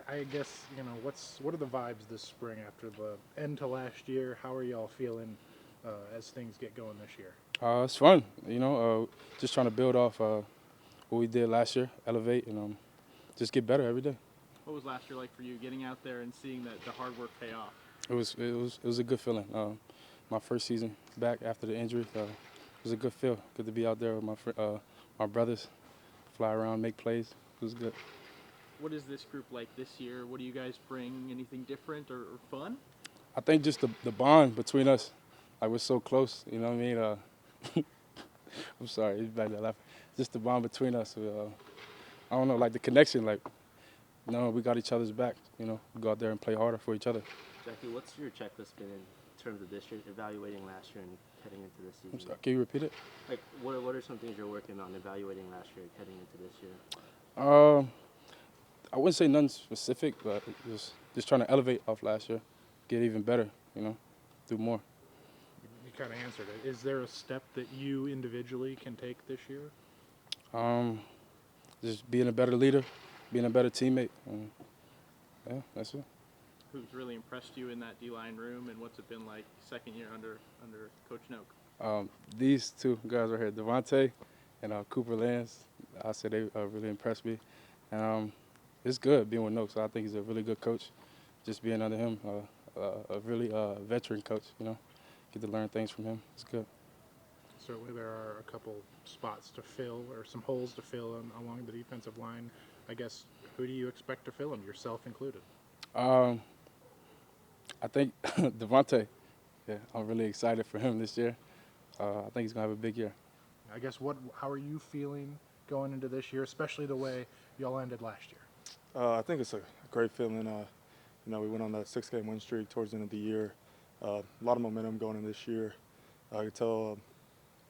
I guess, what are the vibes this spring after the end to last year? How are y'all feeling as things get going this year? It's fun, just trying to build off what we did last year, elevate, and just get better every day. What was last year like for you, getting out there and seeing that the hard work pay off? It was a good feeling. My first season back after the injury, it was a good feel. Good to be out there with my brothers, fly around, make plays. It was good. What is this group like this year? What do you guys bring? Anything different or fun? I think just the bond between us, like we're so close. You know what I mean? I'm sorry, it's bad to laugh. Just the bond between us. I don't know, like the connection. Like, we got each other's back. We go out there and play harder for each other. Jackie, what's your checklist been in terms of this year, evaluating last year and heading into this I'm season? sorry, can you repeat it? Like, what are some things you're working on evaluating last year, heading into this year? I wouldn't say nothing specific, but just trying to elevate off last year, get even better. Do more. You kind of answered it. Is there a step that you individually can take this year? Just being a better leader, being a better teammate. Yeah, that's it. Who's really impressed you in that D-line room, and what's it been like second year under Coach Inoke? These two guys right here, Devonte and Cooper Lanz, I said they really impressed me. And it's good being with Noke, so I think he's a really good coach. Just being under him, a really veteran coach, get to learn things from him. It's good. Certainly there are a couple spots to fill or some holes to fill along the defensive line. I guess, who do you expect to fill them, yourself included? I think Devonte. Yeah, I'm really excited for him this year. I think he's going to have a big year. I guess, how are you feeling going into this year, especially the way y'all ended last year? I think it's a great feeling. We went on that 6-game win streak towards the end of the year. A lot of momentum going in this year. I could tell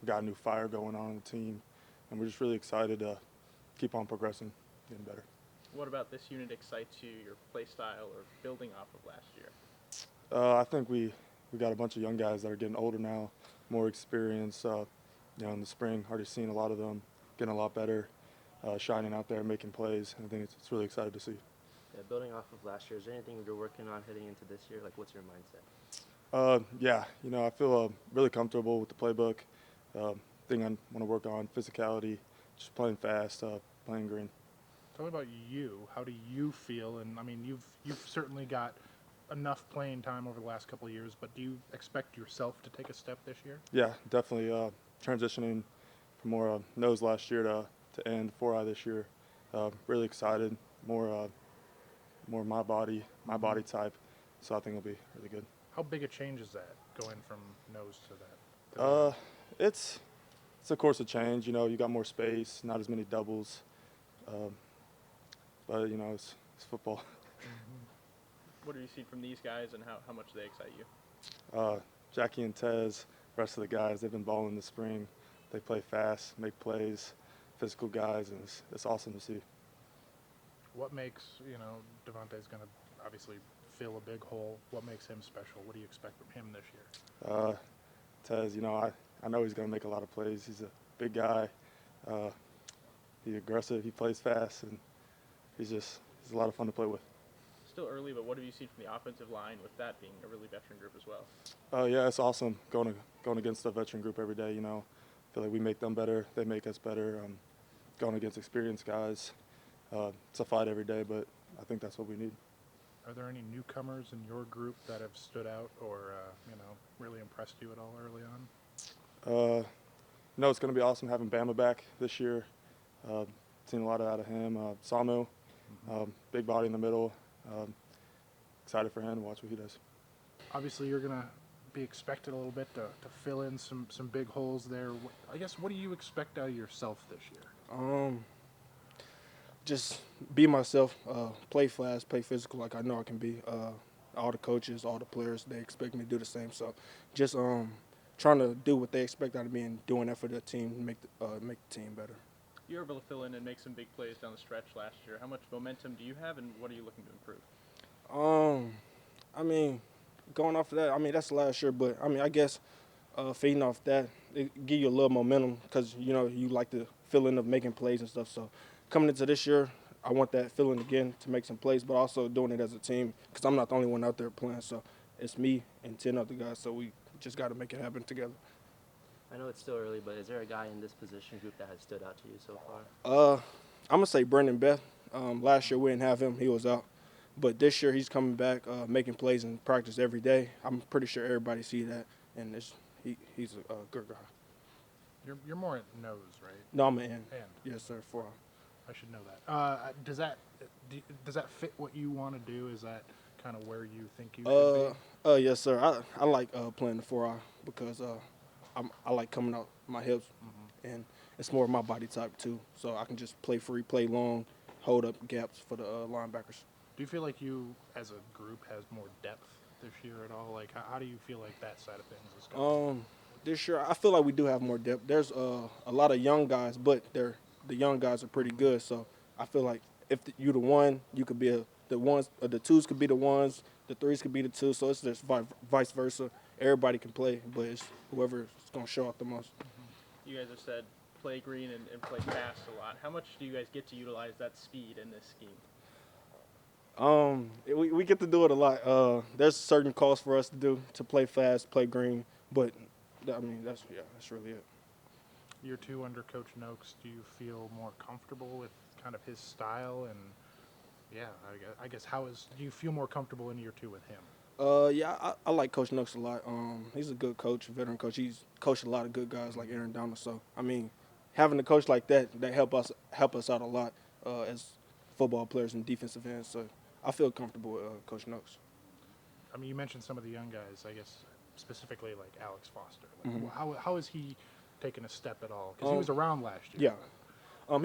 we got a new fire going on in the team, and we're just really excited to keep on progressing, getting better. What about this unit excites you, your play style, or building off of last year? I think we got a bunch of young guys that are getting older now, more experience. In the spring, already seen a lot of them getting a lot better, shining out there, making plays. And I think it's really excited to see. Yeah, building off of last year, is there anything you're working on heading into this year? Like, what's your mindset? I feel really comfortable with the playbook. Thing I want to work on, physicality, just playing fast, playing green. Tell me about you. How do you feel? And I mean, you've certainly got enough playing time over the last couple of years, but do you expect yourself to take a step this year? Yeah, definitely transitioning from more nose last year to end 4-eye this year. Really excited, more my body type. So I think it'll be really good. How big a change is that, going from nose to that? It's a course of change. You got more space, not as many doubles. But it's football. What have you seen from these guys, and how much do they excite you? Jackie and Tez, rest of the guys, they've been balling this spring. They play fast, make plays, physical guys, and it's awesome to see. What makes, Devonte's going to obviously fill a big hole. What makes him special? What do you expect from him this year? Tez, I know he's going to make a lot of plays. He's a big guy. He's aggressive. He plays fast, and he's a lot of fun to play with. Still early, but what have you seen from the offensive line with that being a really veteran group as well? Yeah, it's awesome going against a veteran group every day. I feel like we make them better. They make us better. Going against experienced guys. It's a fight every day, but I think that's what we need. Are there any newcomers in your group that have stood out or, really impressed you at all early on? No, it's going to be awesome having Bama back this year. Seen a lot out of him. Samu, big body in the middle. Excited for him to watch what he does. Obviously, you're going to be expected a little bit to fill in some big holes there. I guess, what do you expect out of yourself this year? Just be myself, play fast, play physical like I know I can be. All the coaches, all the players, they expect me to do the same. So just trying to do what they expect out of me and doing that for the team, make the team better. You were able to fill in and make some big plays down the stretch last year. How much momentum do you have, and what are you looking to improve? Going off of that, that's last year, but I guess feeding off that, it give you a little momentum because you like to fill in of making plays and stuff. So coming into this year, I want that feeling again to make some plays, but also doing it as a team because I'm not the only one out there playing. So it's me and 10 other guys. So we just got to make it happen together. I know it's still early, but is there a guy in this position group that has stood out to you so far? I'm gonna say Brendan Beth. Last year we didn't have him; he was out. But this year he's coming back, making plays in practice every day. I'm pretty sure everybody see that, and he's a good guy. You're more at nose, right? No, I'm an end. And Yes, sir. For I should know that. Does that fit what you want to do? Is that kind of where you think you should be? yes, sir. I like playing the 4-eye because I like coming out my hips, and it's more of my body type too. So I can just play free, play long, hold up gaps for the linebackers. Do you feel like you, as a group, has more depth this year at all? Like, how do you feel like that side of things is going? This year I feel like we do have more depth. There's a lot of young guys, but the young guys are pretty good. So I feel like if you the one, you could be the ones, or the twos could be the ones, the threes could be the twos. So it's just vice versa. Everybody can play, but it's whoever's going to show out the most. You guys have said play green and play fast a lot. How much do you guys get to utilize that speed in this scheme? We get to do it a lot. There's certain calls for us to do to play fast, play green, but I mean that's really it. Year 2 under Coach Noakes, do you feel more comfortable with kind of his style? And yeah, I guess do you feel more comfortable in year 2 with him? I like Coach Noakes a lot. He's a good coach, veteran coach. He's coached a lot of good guys like Aaron Donald. So I mean, having a coach like that help us out a lot as football players and defensive ends. So I feel comfortable with Coach Noakes. I mean, you mentioned some of the young guys. I guess specifically like Alex Foster. Like, how is he taking a step at all? Because he was around last year. Yeah.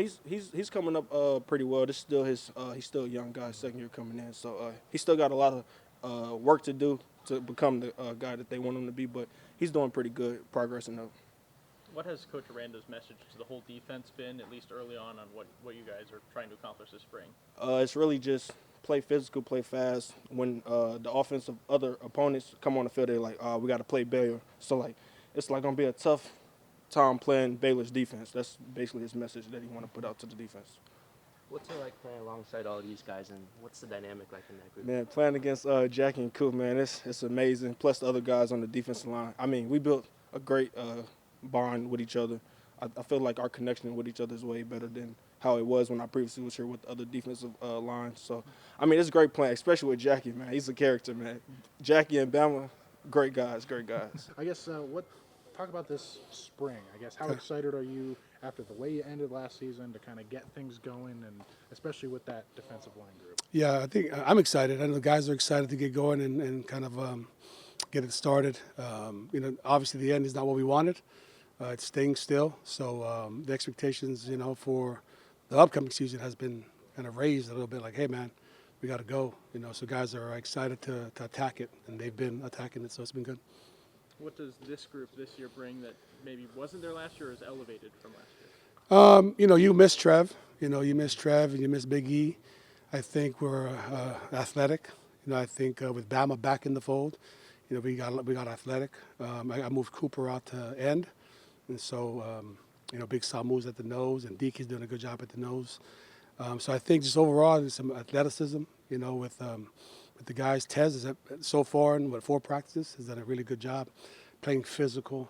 He's coming up pretty well. This is still he's still a young guy, second year coming in. So he's still got a lot of work to do to become the guy that they want him to be. But he's doing pretty good, progressing up. What has Coach Aranda's message to the whole defense been, at least early on what you guys are trying to accomplish this spring? It's really just play physical, play fast. When the offensive other opponents come on the field, they're like, we got to play Baylor. So, like, it's like going to be a tough time playing Baylor's defense. That's basically his message that he want to put out to the defense. What's it like playing alongside all these guys, and what's the dynamic like in that group? Man, playing against Jackie and Coop, man, it's amazing. Plus the other guys on the defensive line. I mean, we built a great bond with each other. I feel like our connection with each other is way better than how it was when I previously was here with the other defensive lines. So, I mean, it's great playing, especially with Jackie, man. He's a character, man. Jackie and Bama, great guys, great guys. I guess talk about this spring. I guess how excited are you after the way you ended last season to kind of get things going, and especially with that defensive line group? Yeah, I think I'm excited. I know the guys are excited to get going and kind of get it started. Obviously the end is not what we wanted. It's staying still. So the expectations, for the upcoming season has been kind of raised a little bit. Like, hey, man, we got to go. So guys are excited to attack it, and they've been attacking it. So it's been good. What does this group this year bring that maybe wasn't there last year or is elevated from last year? You miss Trev. You miss Trev and you miss Big E. I think we're athletic. I think with Bama back in the fold, we got athletic. I moved Cooper out to end, and so Big Sal moves at the nose, and Deke's doing a good job at the nose. So I think just overall there's some athleticism. With the guys. Tez is so far in 4 practices has done a really good job playing physical,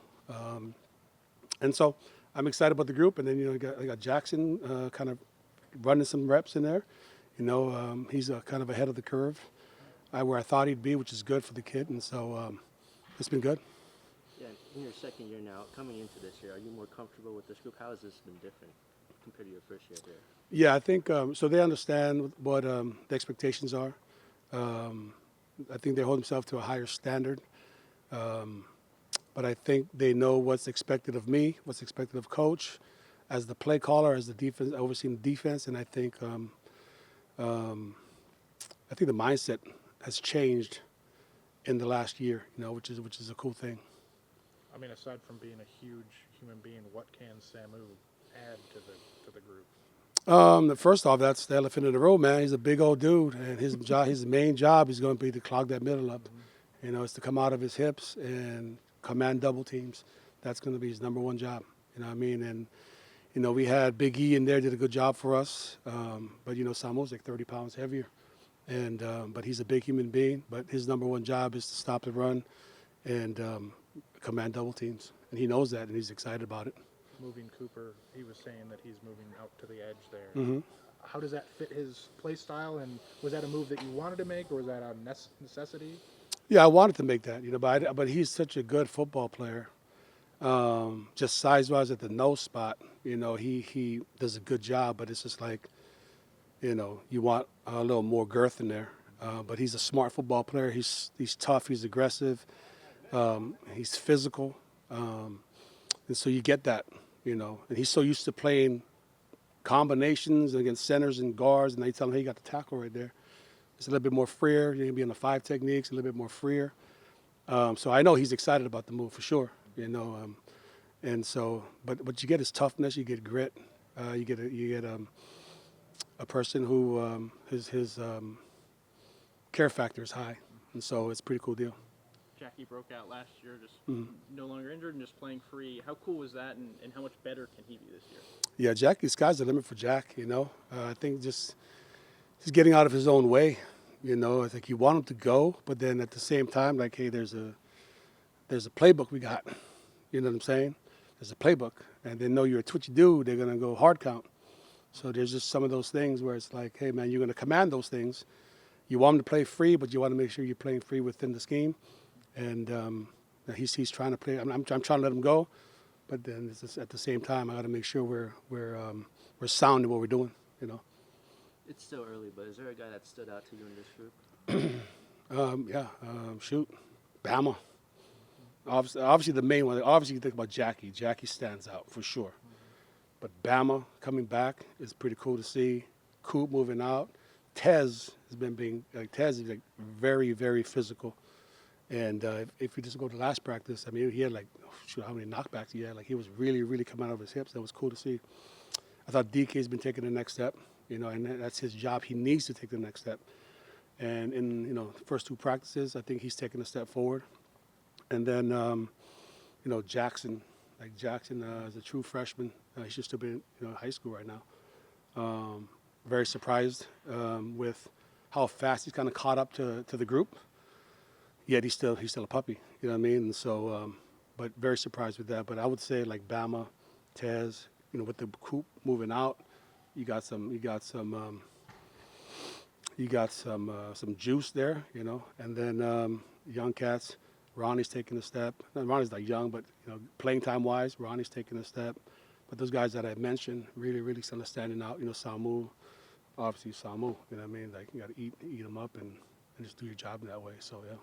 and so I'm excited about the group. And then you got Jackson kind of running some reps in there. He's kind of ahead of the curve, where I thought he'd be, which is good for the kid. And so it's been good. Yeah, in your second year now, coming into this year, are you more comfortable with this group? How has this been different compared to your first year there? Yeah, I think so. They understand what the expectations are. I think they hold themselves to a higher standard. But I think they know what's expected of me, what's expected of coach, as the play caller, as the defense, overseeing the defense. And I think the mindset has changed in the last year, which is a cool thing. I mean, aside from being a huge human being, what can Samu add to the group? First off, that's the elephant in the room, man. He's a big old dude, and his main job is going to be to clog that middle up. It's to come out of his hips and command double teams. That's going to be his number one job. And You know, we had Big E in there, did a good job for us. But, you know, Samu's like 30 pounds heavier. And but he's a big human being. But his number one job is to stop the run and command double teams. And he knows that, and he's excited about it. Moving Cooper, he was saying that he's moving out to the edge there. Mm-hmm. How does that fit his play style? And was that a move that you wanted to make, or was that a necessity? Yeah, I wanted to make that, you know, but he's such a good football player. Just size-wise at the nose spot, you know, he does a good job, but it's just like, you know, you want a little more girth in there. But he's a smart football player. He's tough. He's aggressive. He's physical. And so you get that, you know. And he's so used to playing combinations against centers and guards, and they tell him, hey, you got the tackle right there. It's a little bit more freer. You can be in the 5 techniques, a little bit more freer. So I know he's excited about the move for sure, you know. And so, but what you get is toughness. You get grit. You get a person who his care factor is high, and so it's a pretty cool deal. Jackie broke out last year, just Mm-hmm. no longer injured and just playing free. How cool was that, and how much better can he be this year? Yeah, Jack, the sky's the limit for Jack, you know. I think just he's getting out of his own way, you know. I think you want him to go, but then at the same time, like, hey, there's a playbook we got. You know what I'm saying? There's a playbook, and they know you're what you do. They're gonna go hard count. So there's just some of those things where it's like, hey, man, you're gonna command those things. You want him to play free, but you want to make sure you're playing free within the scheme. And he's trying to play. I'm trying to let him go, but then it's just, at the same time, I got to make sure we're sound in what we're doing. You know. It's still early, but is there a guy that stood out to you in this group? Shoot, Bama. Obviously the main one. Obviously, you think about Jackie. Jackie stands out for sure. But Bama coming back is pretty cool to see. Coop moving out. Tez has been Tez is like very, very physical. And if you just go to last practice, I mean, he had how many knockbacks he had. Like, he was really, really coming out of his hips. That was cool to see. I thought DK's been taking the next step, you know, and that's his job. He needs to take the next step. And in, you know, the first 2 practices, I think he's taken a step forward. And then, you know, Jackson is a true freshman. He should still be in high school right now. Very surprised with how fast he's kind of caught up to the group. Yet he's still a puppy, you know what I mean? And so, but very surprised with that. But I would say like Bama, Tez, you know, with the Coop moving out, you got some juice there, you know. And then young cats, Ronnie's taking a step. Ronnie's not young, but you know, playing time wise, Ronnie's taking a step. But those guys that I mentioned really, really kind of standing out. You know, Samu, obviously Samu. You know what I mean? Like, you got to eat them up and just do your job in that way. So yeah.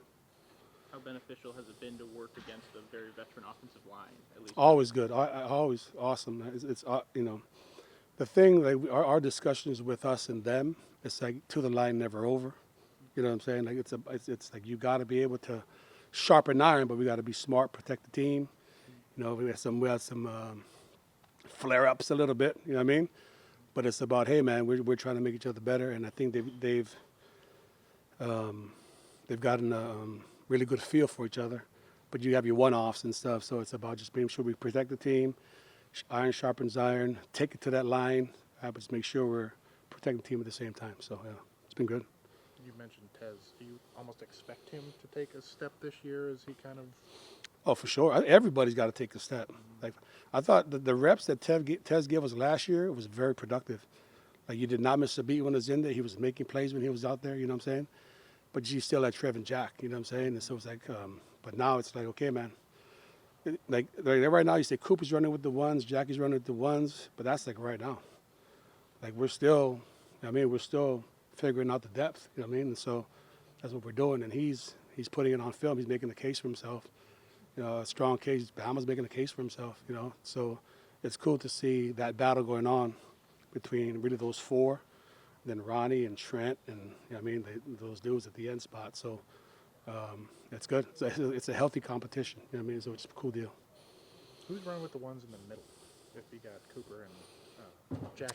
How beneficial has it been to work against a very veteran offensive line, at least? Always good. Always awesome. It's you know, the thing, like, our discussions with us and them, it's like to the line, never over. You know what I'm saying? Like, it's like you got to be able to sharpen iron, but we got to be smart, protect the team. You know, we had some flare-ups a little bit. You know what I mean? But it's about, hey man, we're trying to make each other better, and I think they've gotten a really good feel for each other. But you have your one-offs and stuff, so it's about just making sure we protect the team. Iron sharpens iron. Take it to that line. But just make sure we're protecting the team at the same time. So yeah, it's been good. You mentioned Tez. Do you almost expect him to take a step this year? Is he kind of? Oh, for sure. Everybody's got to take a step. Like, I thought the reps that Tez gave us last year was very productive. Like, you did not miss a beat when he was in there. He was making plays when he was out there. You know what I'm saying? But you still had Trev and Jack. You know what I'm saying? And so it's like, but now it's like, okay, man. Like right now, you say Cooper's running with the ones, Jackie's running with the ones, but that's like right now. Like, we're still figuring out the depth. You know what I mean? And so that's what we're doing. And he's putting it on film. He's making a case for himself. You know, a strong case. Bama's making a case for himself. You know, so it's cool to see that battle going on between really those 4, then Ronnie and Trent, and you know what I mean, those dudes at the end spot. So it's good. It's a healthy competition. You know what I mean? So it's a cool deal. Who's running with the ones in the middle? If you got Cooper and Jackie.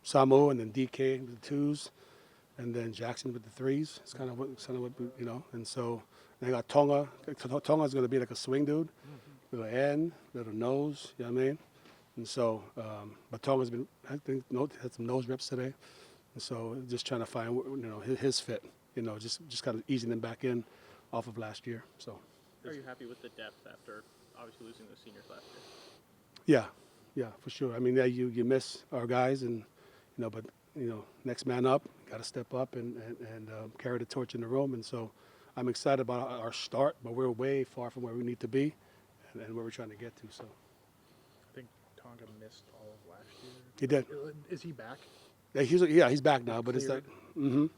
Samu, and then DK with the 2s, and then Jackson with the 3s. It's kind of what you know. And so they got Tonga. Tonga's going to be like a swing dude, little end, little nose. You know what I mean? And so, but Tonga's been, I think, had some nose reps today. And so just trying to find, his fit, just kind of easing him back in off of last year. So, Are you happy with the depth after obviously losing those seniors last year? yeah, for sure. I mean, yeah, you miss our guys, and but next man up, got to step up and carry the torch in the room. And so, I'm excited about our start, but we're way far from where we need to be, and where we're trying to get to. So, I think Tonga missed all of last year. He did. Is he back? Yeah, he's back now, but Cleared. it's like,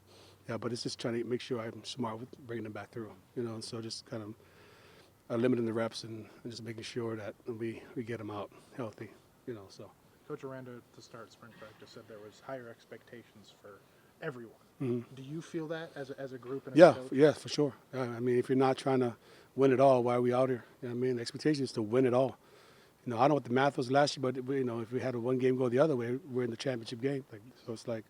yeah, but it's just trying to make sure I'm smart with bringing him back through, and so just kind of limiting the reps and just making sure that we get him out healthy, so. Coach Aranda, to start spring practice, said there was higher expectations for everyone. Do you feel that as a group and as a coach? Yeah, for sure. I mean, if you're not trying to win it all, why are we out here? I mean, the expectation is to win it all. I don't know what the math was last year, but if we had a one game go the other way, we're in the championship game. So it's like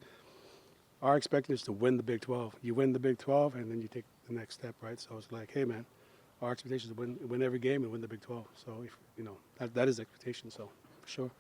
our expectation is to win the Big 12. You win the Big 12, and then you take the next step, right? So it's like, hey, man, our expectation is to win every game and win the Big 12. So if that is the expectation. So for sure.